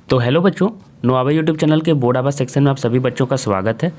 तो हेलो बच्चों, नोआबा YouTube channel के बोर्ड आवाज़ सेक्शन में आप सभी बच्चों का स्वागत है।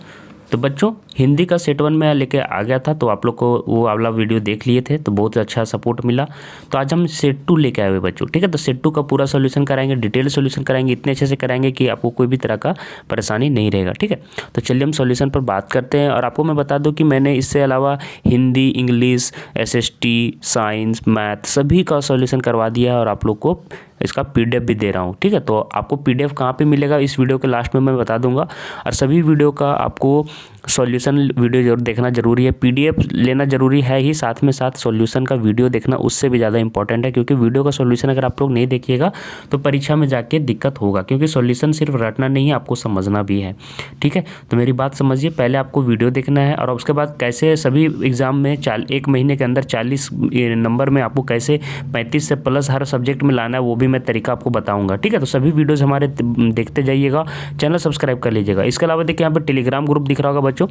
तो बच्चों, हिंदी का सेट 1 में लेके आ गया था, तो आप लोग को वो वाला वीडियो देख लिए थे तो बहुत अच्छा सपोर्ट मिला। तो आज हम सेट 2 लेके आए हुए बच्चों, ठीक है। तो सेट 2 का पूरा सोल्यूशन कराएंगे, डिटेल सोल्यूशन कराएंगे, इतने अच्छे से कराएंगे कि आपको कोई भी तरह का परेशानी नहीं रहेगा, ठीक है। तो चलिए हम सोल्यूशन पर बात करते हैं। और आपको मैं बता दूँ कि मैंने इससे अलावा Hindi, English, SST, science, math सभी का सोल्यूशन करवा दिया है और आप लोग को इसका PDF भी दे रहा हूँ, ठीक है। तो आपको PDF कहाँ पे मिलेगा इस वीडियो के लास्ट में मैं बता दूंगा। और सभी वीडियो का आपको सॉल्यूशन वीडियो जरूर देखना जरूरी है, PDF लेना जरूरी है ही, साथ में साथ सॉल्यूशन का वीडियो देखना उससे भी ज़्यादा इंपॉर्टेंट है, क्योंकि वीडियो का सॉल्यूशन अगर आप लोग नहीं देखिएगा तो परीक्षा में जाके दिक्कत होगा, क्योंकि सॉल्यूशन सिर्फ रटना नहीं है, आपको समझना भी है, ठीक है। तो मेरी बात समझिए, पहले आपको वीडियो देखना है और उसके बाद कैसे सभी एग्जाम में 1 महीने के अंदर 40 नंबर में आपको कैसे 35 से प्लस हर सब्जेक्ट में लाना है, वो भी मैं तरीका आपको बताऊंगा, ठीक है। तो सभी वीडियोस हमारे देखते जाइएगा, चैनल सब्सक्राइब कर लीजिएगा। इसके अलावा देखिए यहाँ पे टेलीग्राम ग्रुप दिख रहा होगा बच्चों,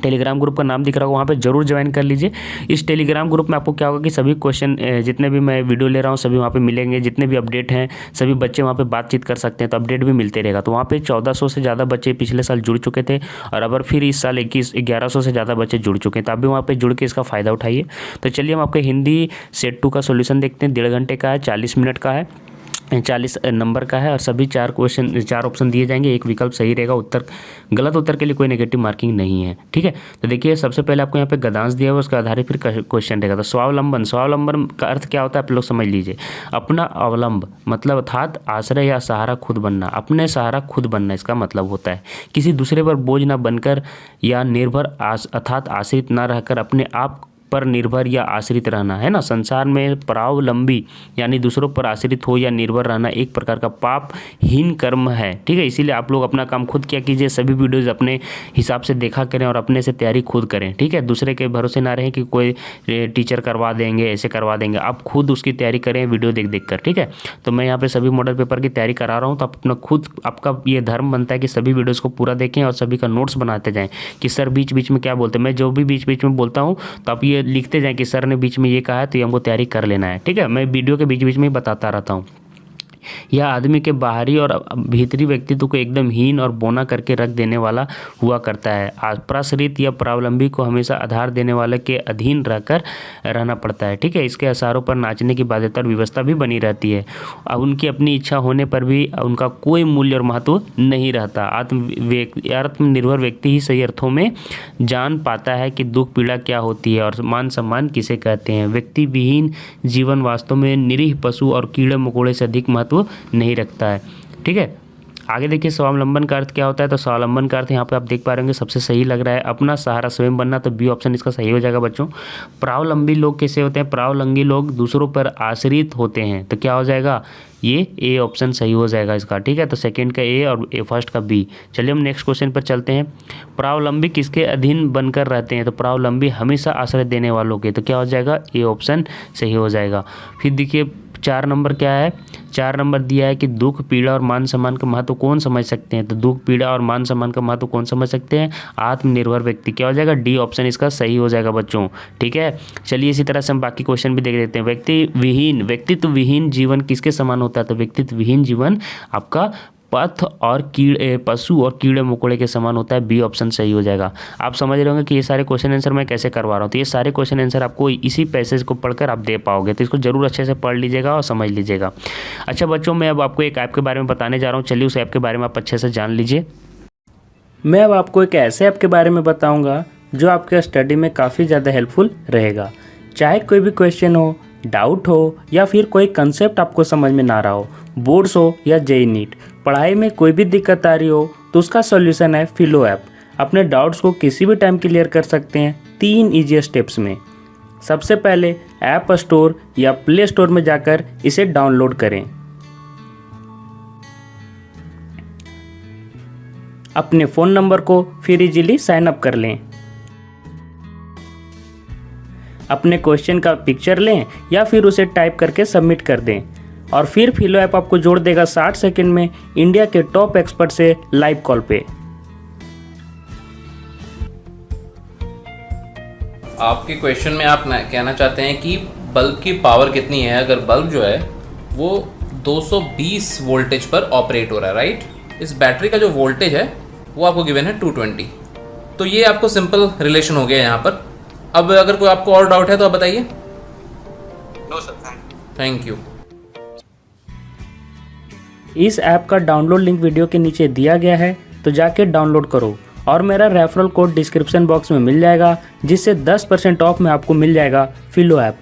टेलीग्राम ग्रुप का नाम दिख रहा होगा, वहाँ पे जरूर ज्वाइन कर लीजिए। इस टेलीग्राम ग्रुप में आपको क्या होगा कि सभी क्वेश्चन जितने भी मैं वीडियो ले रहा हूँ सभी वहाँ पे मिलेंगे, जितने भी अपडेट हैं सभी बच्चे वहाँ पे बातचीत कर सकते हैं, तो अपडेट भी मिलते रहेगा। तो वहाँ पे 1400 से ज़्यादा बच्चे पिछले साल जुड़ चुके थे और अब फिर इस साल 1100 से ज़्यादा बच्चे जुड़ चुके हैं, तो आप भी वहाँ पर जुड़ के इसका फ़ायदा उठाइए। तो चलिए हम आपके हिंदी सेट 2 का सोल्यूशन देखते हैं। 1.5 घंटे का है, 40 मिनट का है, 40 नंबर का है और सभी 4 ऑप्शन दिए जाएंगे, एक विकल्प सही रहेगा। गलत उत्तर के लिए कोई नेगेटिव मार्किंग नहीं है, ठीक है। तो देखिए सबसे पहले आपको यहाँ पे गद्यांश दिया हुआ है, उसके आधार फिर क्वेश्चन रहेगा। तो स्वावलंबन का अर्थ क्या होता है आप लोग समझ लीजिए। अपना अवलंब मतलब अर्थात आश्रय या सहारा खुद बनना, अपने सहारा खुद बनना इसका मतलब होता है। किसी दूसरे पर बोझ ना बनकर या निर्भर अर्थात आश्रित ना रहकर अपने आप पर निर्भर या आश्रित रहना, है ना। संसार में परावलंबी यानी दूसरों पर आश्रित हो या निर्भर रहना एक प्रकार का पापहीन कर्म है, ठीक है। इसीलिए आप लोग अपना काम खुद किया कीजिए, सभी वीडियोज़ अपने हिसाब से देखा करें और अपने से तैयारी खुद करें, ठीक है। दूसरे के भरोसे ना रहें कि कोई टीचर करवा देंगे, ऐसे करवा देंगे, आप खुद उसकी तैयारी करें वीडियो देख कर, ठीक है। तो मैं यहाँ पर सभी मॉडल पेपर की तैयारी करा रहा हूँ, तो आप अपना खुद आपका ये धर्म बनता है कि सभी वीडियोज़ को पूरा देखें और सभी का नोट्स बनाते जाएँ कि सर बीच बीच में क्या बोलते हैं। मैं जो भी बीच बीच में बोलता हूँ तो आप ये लिखते जाएं कि सर ने बीच में ये कहा है तो ये हमको तैयारी कर लेना है, ठीक है। मैं वीडियो के बीच बीच में ही बताता रहता हूँ। यह आदमी के बाहरी और भीतरी व्यक्तित्व को एकदम हीन और बौना करके रख देने वाला हुआ करता है। प्रसरित या परावलंबी को हमेशा आधार देने वाले के अधीन रहकर रहना पड़ता है, ठीक है। इसके आसारों पर नाचने की बाध्यता और व्यवस्था भी बनी रहती है। अब उनकी अपनी इच्छा होने पर भी उनका कोई मूल्य और महत्व नहीं रहता। आत्मनिर्भर व्यक्ति ही सही अर्थों में जान पाता है कि दुख पीड़ा क्या होती है और मान सम्मान किसे कहते हैं। व्यक्ति विहीन जीवन वास्तव में निरीह पशु और कीड़े मकोड़े से अधिक महत्व नहीं रखता है, ठीक है। आगे देखिए स्वावलंबन का अर्थ क्या होता है। तो स्वावलंबन का अर्थ यहाँ पे आप देख पा रहे होंगे सबसे सही लग रहा है, अपना सहारा स्वयं बनना, तो बी ऑप्शन इसका सही हो जाएगा बच्चों। परावलंबी लोग कैसे होते हैं, परावलंबी लोग दूसरों पर आश्रित होते हैं, तो क्या हो जाएगा ये ए ऑप्शन सही हो जाएगा इसका, ठीक है। तो सेकंड का ए और फर्स्ट का बी। चलिए हम नेक्स्ट क्वेश्चन पर चलते हैं। परावलंबी किसके अधीन बनकर रहते हैं, तो परावलंबी हमेशा आश्रय देने वालों के, तो क्या हो जाएगा ए ऑप्शन सही हो जाएगा। फिर देखिए 4 नंबर क्या है, 4 नंबर दिया है कि दुख पीड़ा और मान सम्मान का महत्व कौन समझ सकते हैं, तो दुख पीड़ा और मान सम्मान का महत्व कौन समझ सकते हैं, आत्मनिर्भर व्यक्ति, क्या हो जाएगा डी ऑप्शन इसका सही हो जाएगा बच्चों, ठीक है। चलिए इसी तरह से हम बाकी क्वेश्चन भी देख लेते हैं। व्यक्तित्व विहीन जीवन किसके समान होता है, तो व्यक्तित्व विहीन जीवन आपका पथ और पशु और कीड़े मकोड़े के समान होता है, बी ऑप्शन सही हो जाएगा। आप समझ रहे होंगे कि ये सारे क्वेश्चन आंसर मैं कैसे करवा रहा हूँ, तो ये सारे क्वेश्चन आंसर आपको इसी पैसेज को पढ़कर आप दे पाओगे, तो इसको जरूर अच्छे से पढ़ लीजिएगा और समझ लीजिएगा। अच्छा बच्चों, मैं अब आपको एक ऐप के बारे में बताने जा रहा हूँ, चलिए उस ऐप के बारे में आप अच्छे से जान लीजिए। मैं अब आपको एक ऐसे ऐप के बारे में बताऊँगा जो आपके स्टडी में काफ़ी ज़्यादा हेल्पफुल रहेगा। चाहे कोई भी क्वेश्चन हो, डाउट हो या फिर कोई कंसेप्ट आपको समझ में ना रहा हो, बोर्ड्स हो या जेईई नीट, पढ़ाई में कोई भी दिक्कत आ रही हो तो उसका सॉल्यूशन है फिलो ऐप। अपने डाउट्स को किसी भी टाइम क्लियर कर सकते हैं 3 ईजी स्टेप्स में। सबसे पहले ऐप स्टोर या प्ले स्टोर में जाकर इसे डाउनलोड करें। अपने फ़ोन नंबर को फिर इजीली साइन अप कर लें। अपने क्वेश्चन का पिक्चर लें या फिर उसे टाइप करके सबमिट कर दें और फिर फिलो ऐप आपको जोड़ देगा 60 सेकंड में इंडिया के टॉप एक्सपर्ट से लाइव कॉल पे। आपके क्वेश्चन में आप कहना चाहते हैं कि बल्ब की पावर कितनी है। अगर बल्ब जो है वो 220 वोल्टेज पर ऑपरेट हो रहा है, राइट। इस बैटरी का जो वोल्टेज है वो आपको गिवन है 220। तो ये आपको सिंपल रिलेशन हो गया यहाँ पर। अब अगर कोई आपको और डाउट है तो आप बताइए। No sir, thank you. इस ऐप का डाउनलोड लिंक वीडियो के नीचे दिया गया है, तो जाके डाउनलोड करो और मेरा रेफरल कोड डिस्क्रिप्शन बॉक्स में मिल जाएगा, जिससे 10% ऑफ में आपको मिल जाएगा फिलो ऐप।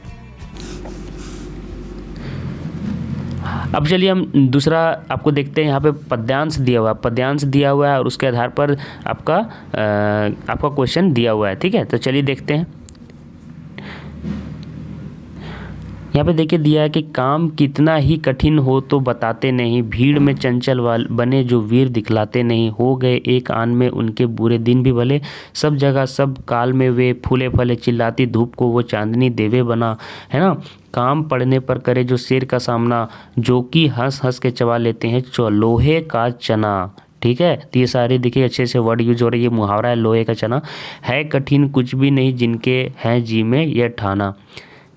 अब चलिए हम दूसरा आपको देखते हैं। यहाँ पे पद्यांश दिया हुआ है, पद्यांश दिया हुआ है और उसके आधार पर आपका क्वेश्चन दिया हुआ है, ठीक है। तो चलिए देखते हैं। यहाँ पे देखिए दिया है कि काम कितना ही कठिन हो तो बताते नहीं, भीड़ में चंचल बने जो वीर दिखलाते नहीं, हो गए एक आन में उनके बुरे दिन भी भले, सब जगह सब काल में वे फूले फले, चिल्लाती धूप को वो चांदनी देवे बना, है ना। काम पड़ने पर करे जो शेर का सामना, जो कि हंस हंस के चबा लेते हैं लोहे का चना, ठीक है। तो ये सारे देखिए अच्छे से वर्ड यूज हो रहे हैं। ये मुहावरा है, लोहे का चना। है कठिन कुछ भी नहीं जिनके हैं जी में यह ठाना,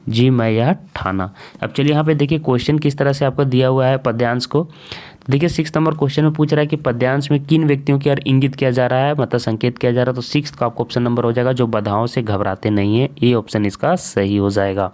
जी मैं यह ठाना। अब चलिए यहाँ पे देखिए क्वेश्चन किस तरह से आपको दिया हुआ है पद्यांश को। देखिए 6 नंबर क्वेश्चन में पूछ रहा है कि पद्यांश में किन व्यक्तियों की ओर इंगित किया जा रहा है, मतलब संकेत किया जा रहा है। तो 6 का आपको ऑप्शन नंबर हो जाएगा, जो बाधाओं से घबराते नहीं है। ये ऑप्शन इसका सही हो जाएगा।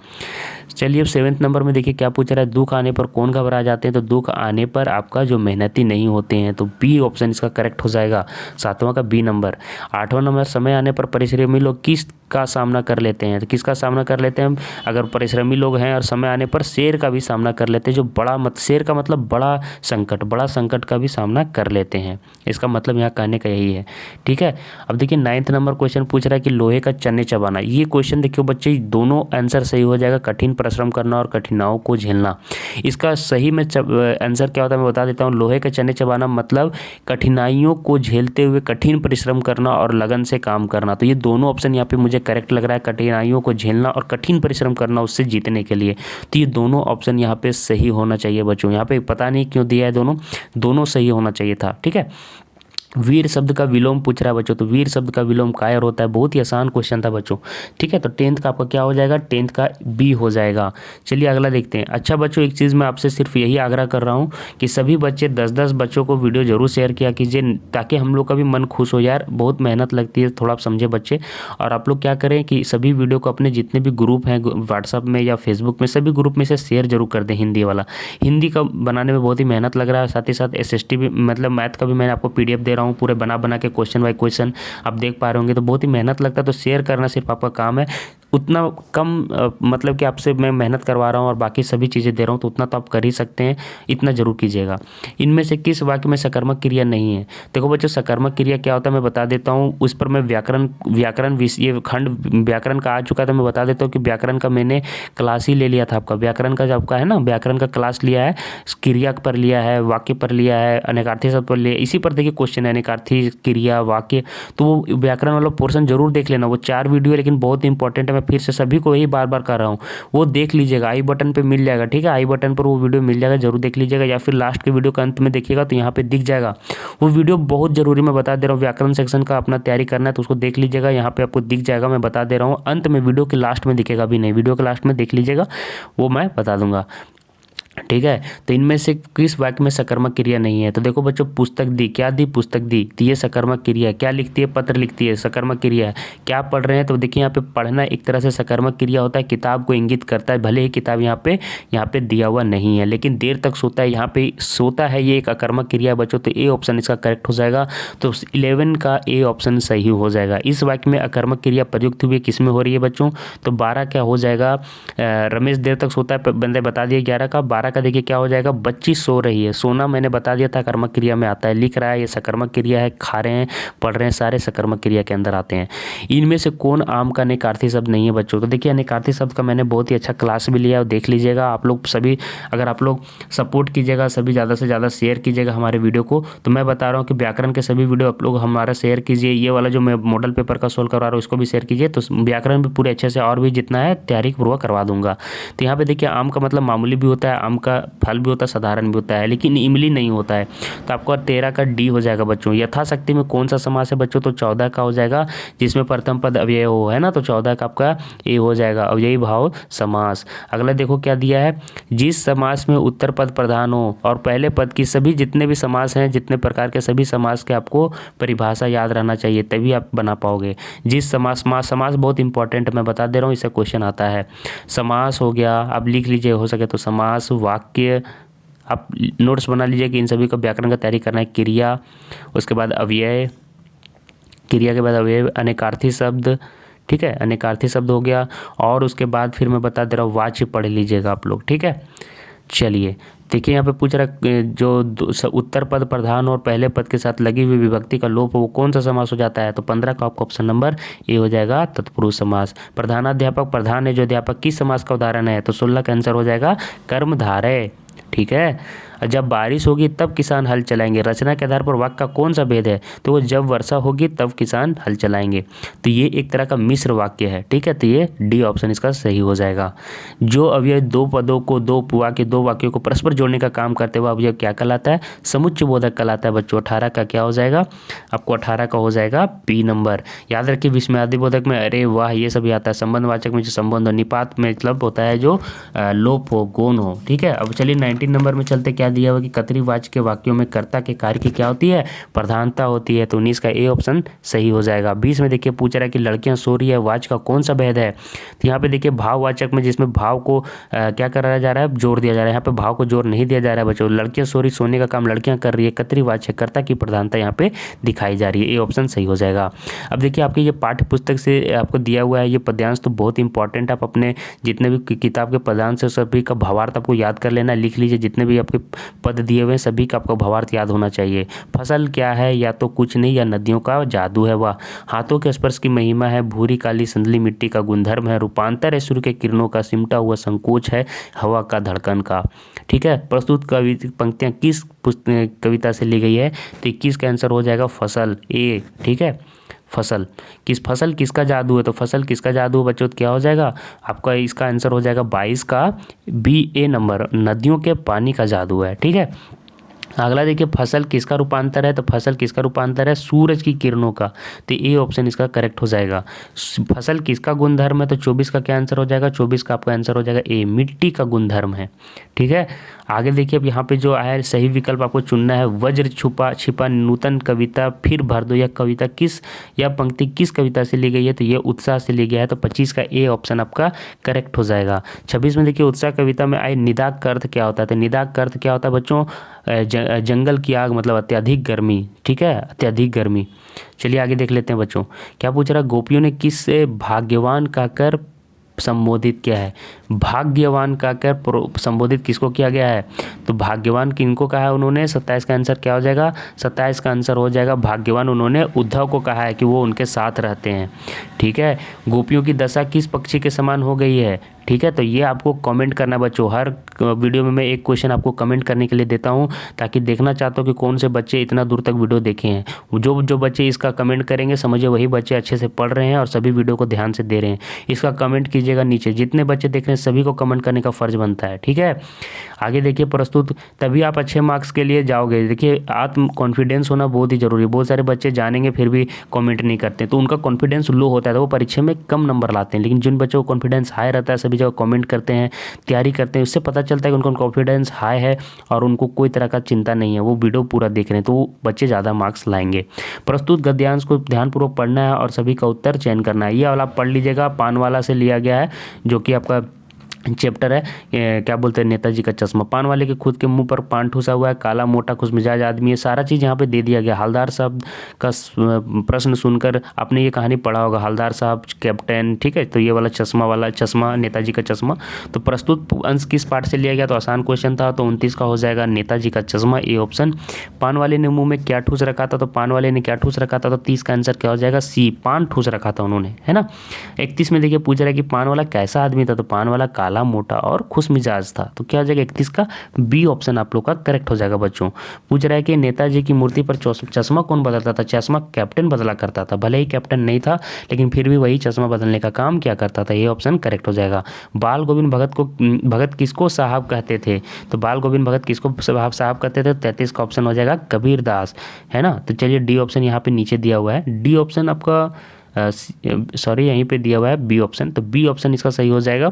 चलिए अब 7 नंबर में देखिए क्या पूछ रहा है, दुख आने पर कौन घबरा जाते हैं। तो दुख आने पर आपका जो मेहनती नहीं होते हैं। तो बी ऑप्शन इसका करेक्ट हो जाएगा, 7वां का बी नंबर। 8वां नंबर, समय आने पर परिश्रमी लोग किसका सामना कर लेते हैं। तो किसका सामना कर लेते हैं हम, अगर परिश्रमी लोग हैं और समय आने पर शेर का भी सामना कर लेते हैं। जो शेर का मतलब बड़ा संकट का भी सामना कर लेते हैं। इसका मतलब यहाँ कहने का यही है, ठीक है। अब देखिए 9 नंबर क्वेश्चन पूछ रहा है कि लोहे का चने चबाना। ये क्वेश्चन देखियो बच्चे दोनों आंसर सही हो जाएगा, कठिन परिश्रम करना और कठिनाइयों को झेलना। इसका सही में आंसर क्या होता है मैं बता देता हूँ। लोहे का चने चबाना मतलब कठिनाइयों को झेलते हुए कठिन परिश्रम करना और लगन से काम करना। तो ये दोनों ऑप्शन यहाँ पे मुझे करेक्ट लग रहा है, कठिनाइयों को झेलना और कठिन परिश्रम करना उससे जीतने के लिए। तो ये दोनों ऑप्शन यहाँ पे सही होना चाहिए बच्चों। यहाँ पे पता नहीं क्यों दिया है, दोनों सही होना चाहिए था, ठीक है। वीर शब्द का विलोम पूछ रहा है बच्चों। तो वीर शब्द का विलोम कायर होता है। बहुत ही आसान क्वेश्चन था बच्चों, ठीक है। तो 10th का आपका क्या हो जाएगा, 10th का बी हो जाएगा। चलिए अगला देखते हैं। अच्छा बच्चों, एक चीज़ मैं आपसे सिर्फ यही आग्रह कर रहा हूँ कि सभी बच्चे 10-10 बच्चों को वीडियो जरूर शेयर किया कीजिए, ताकि हम लोग का भी मन खुश हो। यार बहुत मेहनत लगती है, थोड़ा आप समझे बच्चे। और आप लोग क्या करें कि सभी वीडियो को अपने जितने भी ग्रुप हैं व्हाट्सअप में या फेसबुक में, सभी ग्रुप में से शेयर जरूर कर दें। हिंदी वाला, हिंदी का बनाने में बहुत ही मेहनत लग रहा है। साथ ही साथ SST भी, मतलब मैथ का भी मैं आपको PDF दे रहा हूँ, पूरे बना के क्वेश्चन बाय क्वेश्चन आप देख पा रहे होंगे। तो बहुत ही मेहनत लगता है। तो शेयर करना सिर्फ आपका काम है। उतना कम मतलब कि आपसे मैं मेहनत करवा रहा हूँ और बाकी सभी चीज़ें दे रहा हूँ, तो उतना तो आप कर ही सकते हैं, इतना जरूर कीजिएगा। इनमें से किस वाक्य में सकर्मक क्रिया नहीं है। देखो बच्चों, सकर्मक क्रिया क्या होता है मैं बता देता हूँ। उस पर मैं व्याकरण ये खंड व्याकरण का आ चुका था, मैं बता देता हूँ कि व्याकरण का मैंने क्लास ही ले लिया था आपका। व्याकरण का जो आपका है ना, व्याकरण का क्लास लिया है, क्रिया पर लिया है, वाक्य पर लिया है, अनेकार्थी शब्द पर लिया। इसी पर देखिए क्वेश्चन है, अनेकार्थी, क्रिया, वाक्य। तो वो व्याकरण वाला पोर्शन जरूर देख लेना। वो 4 वीडियो है, लेकिन बहुत इंपॉर्टेंट है। फिर से सभी को यही बार बार कर रहा हूँ, वो देख लीजिएगा। आई बटन पे मिल जाएगा, ठीक है। आई बटन पर वो वीडियो मिल जाएगा, जरूर देख लीजिएगा। या फिर लास्ट के वीडियो के अंत में देखिएगा तो यहाँ पे दिख जाएगा वो वीडियो। बहुत जरूरी मैं बता दे रहा हूँ। व्याकरण सेक्शन का अपना तैयारी करना है तो उसको देख लीजिएगा, यहाँ पे आपको दिख जाएगा। मैं बता दे रहा हूँ, अंत में, वीडियो के लास्ट में दिखेगा भी नहीं, वीडियो के लास्ट में देख लीजिएगा, वो मैं बता दूंगा, ठीक है। तो इनमें से किस वाक्य में सकर्मक क्रिया नहीं है। तो देखो बच्चों, पुस्तक दी, क्या दी, पुस्तक दी। तो ये सकर्मक क्रिया है। क्या लिखती है, पत्र लिखती है, सकर्मक क्रिया है। क्या पढ़ रहे हैं, तो देखिए यहाँ पे पढ़ना एक तरह से सकर्मक क्रिया होता है, किताब को इंगित करता है। भले ही किताब यहाँ पे दिया हुआ नहीं है, लेकिन देर तक सोता है, यहाँ पे सोता है, ये एक अकर्मक क्रिया है बच्चों। तो ए ऑप्शन इसका करेक्ट हो जाएगा। तो 11 का ए ऑप्शन सही हो जाएगा। इस वाक्य में अकर्मक क्रिया प्रयुक्त हुई किस में हो रही है बच्चों। तो 12 क्या हो जाएगा, रमेश देर तक सोता है, बंदे बता दिए। 11 का देखिए क्या हो जाएगा, बच्ची सो रही है। सोना मैंने बता दिया था कर्मक क्रिया में आता है। लिख रहा है, ये सकर्मक क्रिया है। खा रहे हैं, पढ़ रहे हैं, सारे सकर्मक क्रिया के अंदर आते हैं। इनमें से कौन आम का अनेकार्थी शब्द नहीं है बच्चों। तो देखिए अनेकार्थी शब्द का मैंने बहुत ही अच्छा क्लास भी लिया है, देख लीजिएगा आप लोग सभी। अगर आप लोग सपोर्ट कीजिएगा, सभी ज़्यादा से ज़्यादा शेयर कीजिएगा हमारे वीडियो को। तो मैं बता रहा हूँ कि व्याकरण के सभी वीडियो आप लोग हमारा शेयर कीजिए। ये वाला जो मैं मॉडल पेपर का सोल्व करवा रहा हूँ उसको भी शेयर कीजिए। तो व्याकरण भी पूरे अच्छे से और भी जितना है तैयारी पूर्वक करवा दूंगा। तो यहाँ पे देखिए आम का मतलब मामूली भी होता है, आम का फल भी होता है, साधारण भी होता है, लेकिन इमली नहीं होता है। तो आपका 13 का डी हो जाएगा बच्चों। यथाशक्ति में कौन सा समास है बच्चों? तो 14 का हो जाएगा, जिसमें प्रथम पद अव्यय हो, है ना। तो 14 का आपका ए हो जाएगा, अव्ययी भाव समास। अगला देखो क्या दिया है, जिस समास में उत्तर पद प्रधान हो और पहले पद की सभी जितने भी समास हैं, जितने प्रकार के सभी समास के आपको परिभाषा याद रहना चाहिए, तभी आप बना पाओगे। जिस समास बहुत इंपॉर्टेंट, मैं बता दे रहा हूँ, इससे क्वेश्चन आता है। समास हो गया, आप लिख लीजिए हो सके तो समास, वाक्य, आप नोट्स बना लीजिए कि इन सभी का व्याकरण का तैयारी करना है। क्रिया, उसके बाद अव्यय, क्रिया के बाद अव्यय, अनेकार्थी शब्द, ठीक है, अनेकार्थी शब्द हो गया। और उसके बाद फिर मैं बता दे रहा हूँ, वाच्य पढ़ लीजिएगा आप लोग, ठीक है। चलिए देखिए, यहाँ पे पूछ रहा जो उत्तर पद प्रधान और पहले पद के साथ लगी हुई विभक्ति का लोप वो कौन सा समास हो जाता है? तो 15 का आपका ऑप्शन नंबर ए हो जाएगा, तत्पुरुष समास। प्रधानाध्यापक, प्रधान है जो अध्यापक, किस समास का उदाहरण है? तो 16 का आंसर हो जाएगा कर्मधारय, ठीक है। जब बारिश होगी तब किसान हल चलाएंगे, रचना के आधार पर वाक्य का कौन सा भेद है? तो वो जब वर्षा होगी तब किसान हल चलाएंगे। तो ये एक तरह का मिश्र वाक्य है, ठीक है। तो ये डी ऑप्शन इसका सही हो जाएगा। जो अव्यय दो पदों को, दो वाक्यों को परस्पर जोड़ने का काम करते हुए अव्यय क्या कहलाता है? समुच्चय बोधक कहलाता है बच्चों। 18 का क्या हो जाएगा आपको? 18 का हो जाएगा बी नंबर। याद रखिए, विस्मयादि बोधक में अरे वाह ये सभी आता है, संबंधवाचक में जो संबंध हो, निपात में मतलब होता है जो लोप हो, गौण हो, ठीक है। अब चलिए 19 नंबर में चलते। क्या दिया हुआ कि कतरीवाचक के वाक्यों में कर्ता के कार्य की क्या होती है? प्रधानता होती है। तो 19 का ए ऑप्शन सही हो जाएगा। 20 में देखिए पूछ रहा है कि लड़कियां सो रही है, वाच का कौन सा भेद है? तो यहाँ पे देखिए भाववाचक में, जिसमें भाव को क्या कराया जा रहा है? जोर दिया जा रहा है। यहाँ पे भाव को जोर नहीं दिया जा रहा है बच्चों। लड़कियां सो रही, सोने का काम लड़कियां कर रही है, कतरीवाचक कर्ता की प्रधानता यहाँ पे दिखाई जा रही है। ए ऑप्शन सही हो जाएगा। अब देखिए आपके ये पाठ्य पुस्तक से आपको दिया हुआ है ये पद्यांश, तो बहुत इंपॉर्टेंट है। आप अपने जितने भी किताब के पद्यांश है सभी का भावार्थ आपको याद कर लेना, लिख लीजिए। जितने भी आपके पद दिए हुए हैं सभी का आपको भावार्थ याद होना चाहिए। फसल क्या है? या तो कुछ नहीं, या नदियों का जादू है वह। हाथों के स्पर्श की महिमा है, भूरी काली संदली मिट्टी का गुणधर्म है, रूपांतर है सूर्य के किरणों का, सिमटा हुआ संकोच है हवा का धड़कन का, ठीक है। प्रस्तुत पंक्तियां किस कविता से ली गई है? तो 21 का आंसर हो जाएगा फसल, ए, ठीक है। फसल किसका जादू है? तो फसल किसका जादू है बच्चों? तो क्या हो जाएगा आपका? इसका आंसर हो जाएगा 22 का बी, ए नंबर, नदियों के पानी का जादू है, ठीक है। अगला देखिए, फसल किसका रूपांतर है? तो फसल किसका रूपांतर है? सूरज की किरणों का। तो ए ऑप्शन इसका करेक्ट हो जाएगा। फसल किसका गुणधर्म है? तो 24 का क्या आंसर हो जाएगा? 24 का आपका आंसर हो जाएगा ए, मिट्टी का गुणधर्म है, ठीक है। आगे देखिए, अब यहाँ पे जो आया सही विकल्प आपको चुनना है। वज्र छिपा नूतन कविता फिर भर दो। यह कविता किस, या पंक्ति किस कविता से ली गई है? तो ये उत्साह से ली गया है। तो 25 का ए ऑप्शन आपका करेक्ट हो जाएगा। 26 में देखिए, उत्साह कविता में आए निदाग का अर्थ क्या होता है? तो निदाग का अर्थ क्या होता है बच्चों? जंगल की आग, मतलब अत्यधिक गर्मी, ठीक है, अत्यधिक गर्मी। चलिए आगे देख लेते हैं बच्चों। क्या पूछ रहा है? गोपियों ने किस भाग्यवान कहकर संबोधित किया है? भाग्यवान कहकर संबोधित किसको किया गया है? तो भाग्यवान किनको कहा है उन्होंने? 27 का आंसर क्या हो जाएगा? 27 का आंसर हो जाएगा भाग्यवान उन्होंने उद्धव को कहा है कि वो उनके साथ रहते हैं, ठीक है। गोपियों की दशा किस पक्षी के समान हो गई है? ठीक है, तो ये आपको कमेंट करना बच्चों। हर वीडियो में मैं एक क्वेश्चन आपको कमेंट करने के लिए देता हूँ, ताकि देखना चाहता हूँ कि कौन से बच्चे इतना दूर तक वीडियो देखे हैं। जो बच्चे इसका कमेंट करेंगे समझिए वही बच्चे अच्छे से पढ़ रहे हैं और सभी वीडियो को ध्यान से दे रहे हैं। इसका कमेंट कीजिएगा नीचे, जितने बच्चे देख रहे हैं सभी को कमेंट करने का फर्ज बनता है, ठीक है। आगे देखिए, प्रस्तुत तभी आप अच्छे मार्क्स के लिए जाओगे। देखिए, आत्म कॉन्फिडेंस होना बहुत ही जरूरी है। बहुत सारे बच्चे जानेंगे फिर भी कमेंट नहीं करते, तो उनका कॉन्फिडेंस लो होता है, तो वो परीक्षा में कम नंबर लाते हैं। लेकिन जिन बच्चों को कॉन्फिडेंस हाई रहता है, सभी जगह कमेंट करते हैं, तैयारी करते हैं, उससे पता चलता है कि उनका कॉन्फिडेंस हाई है और उनको कोई तरह का चिंता नहीं है, वो वीडियो पूरा देख रहे हैं, तो वो बच्चे ज़्यादा मार्क्स लाएंगे। प्रस्तुत गद्यांश को ध्यानपूर्वक पढ़ना है और सभी का उत्तर चयन करना है। ये वाला पढ़ लीजिएगा, पानवाला से लिया गया है, जो कि आपका चैप्टर है क्या बोलते हैं, नेताजी का चश्मा। पान वाले के खुद के मुंह पर पान ठूसा हुआ है, काला मोटा खुशमिजाज आदमी है, सारा चीज़ यहाँ पे दे दिया गया। हलदार साहब का प्रश्न सुनकर आपने ये कहानी पढ़ा होगा, हलदार साहब कैप्टन, ठीक है। तो ये वाला चश्मा नेताजी का चश्मा। तो प्रस्तुत अंश किस पाठ से लिया गया? तो आसान क्वेश्चन था, तो 29 का हो जाएगा नेताजी का चश्मा, ए ऑप्शन। पान वाले ने मुँह में क्या ठूस रखा था? तो पान वाले ने क्या ठूस रखा था? तो 30 का आंसर क्या हो जाएगा? सी, पान ठूस रखा था उन्होंने, है ना। 31 में देखिए पूछ रहा है कि पान वाला कैसा आदमी था? तो पान वाला काला काला, मोटा और खुश मिजाज था। तो क्या हो जाएगा 31 का बी ऑप्शन आप लोग का करेक्ट हो जाएगा बच्चों। पूछ रहा है कि नेताजी की मूर्ति पर चश्मा कौन बदलता था? चश्मा कैप्टन बदला करता था। भले ही कैप्टन नहीं था लेकिन फिर भी वही चश्मा बदलने का काम क्या करता था? ये ऑप्शन करेक्ट हो जाएगा। बाल गोविंद भगत किसको साहब कहते थे? तो बाल गोविंद भगत किसको साहब कहते थे? 33 का ऑप्शन हो जाएगा कबीर दास, है ना। तो चलिए डी ऑप्शन यहाँ पे नीचे दिया हुआ है। डी ऑप्शन आपका सॉरी यहीं पे दिया हुआ है बी ऑप्शन, तो बी ऑप्शन इसका सही हो जाएगा,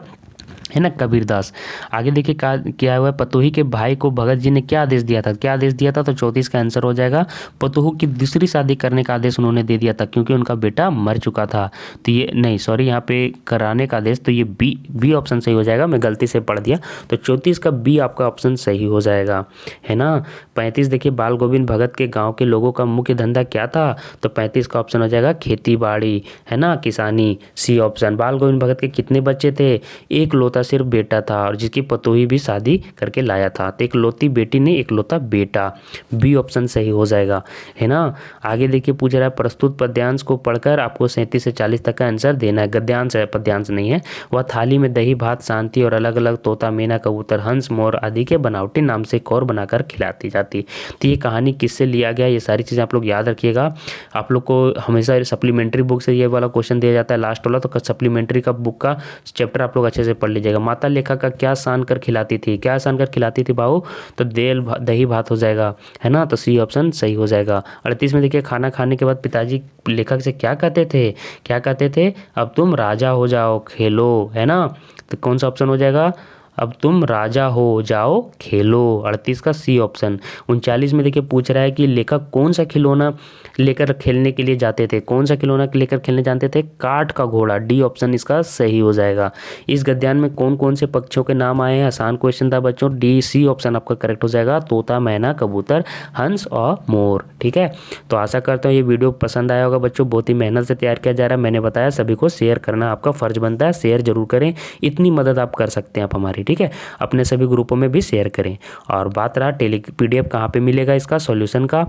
है ना, कबीरदास। आगे देखिए क्या हुआ है, पतोही के भाई को भगत जी ने क्या आदेश दिया था? क्या आदेश दिया था? तो 34 का आंसर हो जाएगा पतोहू की दूसरी शादी करने का आदेश उन्होंने दे दिया था क्योंकि उनका बेटा मर चुका था। तो ये नहीं, सॉरी यहाँ पे कराने का आदेश, तो ये बी ऑप्शन सही हो जाएगा, मैं गलती से पढ़ दिया। तो 34 का बी आपका ऑप्शन सही हो जाएगा, है ना। 35 देखिए बाल गोविंद भगत के गाँव के लोगों का मुख्य धंधा क्या था? तो 35 का ऑप्शन हो जाएगा खेती बाड़ी, है ना, किसानी, सी ऑप्शन। बाल गोविंद भगत के कितने बच्चे थे? एक लोता सिर्फ बेटा था और जिसकी पतोही भी शादी करके लाया था। तो एक लौती बेटी ने एक लौता बेटा, बी ऑप्शन सही हो जाएगा, है ना। आगे देखिए पूछ रहा है प्रस्तुत पद्यांश को पढ़कर आपको 37 से 40 तक का आंसर देना है। गद्यांश है, पद्यांश नहीं है। वह थाली में दही भात शांति और अलग अलग तोता मैना कबूतर हंस मोर आदि के बनावटी नाम से एक और बनाकर खिलाती जाती। तो ये कहानी किससे लिया गया, ये सारी चीज़ें आप लोग याद रखिएगा। आप लोग को हमेशा सप्लीमेंट्री बुक से ये वाला क्वेश्चन दिया जाता है लास्ट वाला, तो सप्लीमेंट्री का बुक का चैप्टर आप लोग अच्छे से पढ़ लीजिएगा। माता लेखा का क्या सान कर खिलाती थी? क्या सान कर खिलाती थी बाबू? तो दही भात हो जाएगा, है ना। तो सी ऑप्शन सही हो जाएगा। 38 में देखिए खाना खाने के बाद पिताजी लेखक से क्या कहते थे? क्या कहते थे? अब तुम राजा हो जाओ खेलो, है ना। तो कौन सा ऑप्शन हो जाएगा? अब तुम राजा हो जाओ खेलो, 38 का सी ऑप्शन। 39 में देखिए पूछ रहा है कि लेखक कौन सा खिलौना लेकर खेलने के लिए जाते थे? कौन सा खिलौना लेकर खेलने जानते थे? काठ का घोड़ा, डी ऑप्शन इसका सही हो जाएगा। इस गद्यान में कौन कौन से पक्षियों के नाम आए हैं? आसान क्वेश्चन था बच्चों, डी सी ऑप्शन आपका करेक्ट हो जाएगा, तोता मैना कबूतर हंस और मोर, ठीक है। तो आशा करता हूँ ये वीडियो पसंद आया होगा बच्चों, बहुत ही मेहनत से तैयार किया जा रहा है। मैंने बताया सभी को शेयर करना आपका फर्ज बनता है, शेयर जरूर करें, इतनी मदद आप कर सकते हैं आप हमारी, ठीक है। अपने सभी ग्रुपों में भी शेयर करें। और बात रहा PDF कहाँ पे मिलेगा इसका सॉल्यूशन का,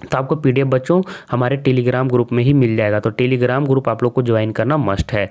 तो आपको PDF बच्चों हमारे टेलीग्राम ग्रुप में ही मिल जाएगा। तो टेलीग्राम ग्रुप आप लोग को ज्वाइन करना मस्ट है,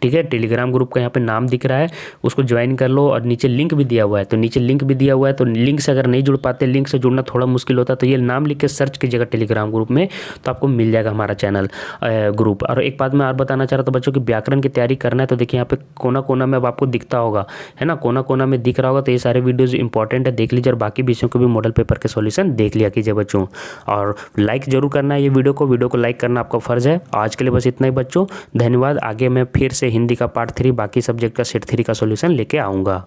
ठीक है। टेलीग्राम ग्रुप का यहाँ पे नाम दिख रहा है, उसको ज्वाइन कर लो। और नीचे लिंक भी दिया हुआ है, तो नीचे लिंक भी दिया हुआ है, तो लिंक से अगर नहीं जुड़ पाते, लिंक से जुड़ना थोड़ा मुश्किल होता है, तो ये नाम लिख के सर्च कीजिएगा टेलीग्राम ग्रुप में, तो आपको मिल जाएगा हमारा चैनल ग्रुप। और एक बात मैं और बताना चाह रहा था बच्चों की व्याकरण की तैयारी करना है, तो देखिए यहाँ पे कोना कोना में अब आपको दिखता होगा, है ना, कोना कोना में दिख रहा होगा। तो ये सारे वीडियोज़ इंपॉर्टेंट है, देख लीजिए। और बाकी विषयों को भी मॉडल पेपर के सॉल्यूशन देख लिया कीजिए बच्चों। और लाइक जरूर करना है ये वीडियो को लाइक करना आपका फर्ज है। आज के लिए बस इतना ही बच्चों, धन्यवाद। आगे मैं फिर से हिंदी का पार्ट 3 बाकी सब्जेक्ट का सेट 3 का सॉल्यूशन लेके आऊँगा।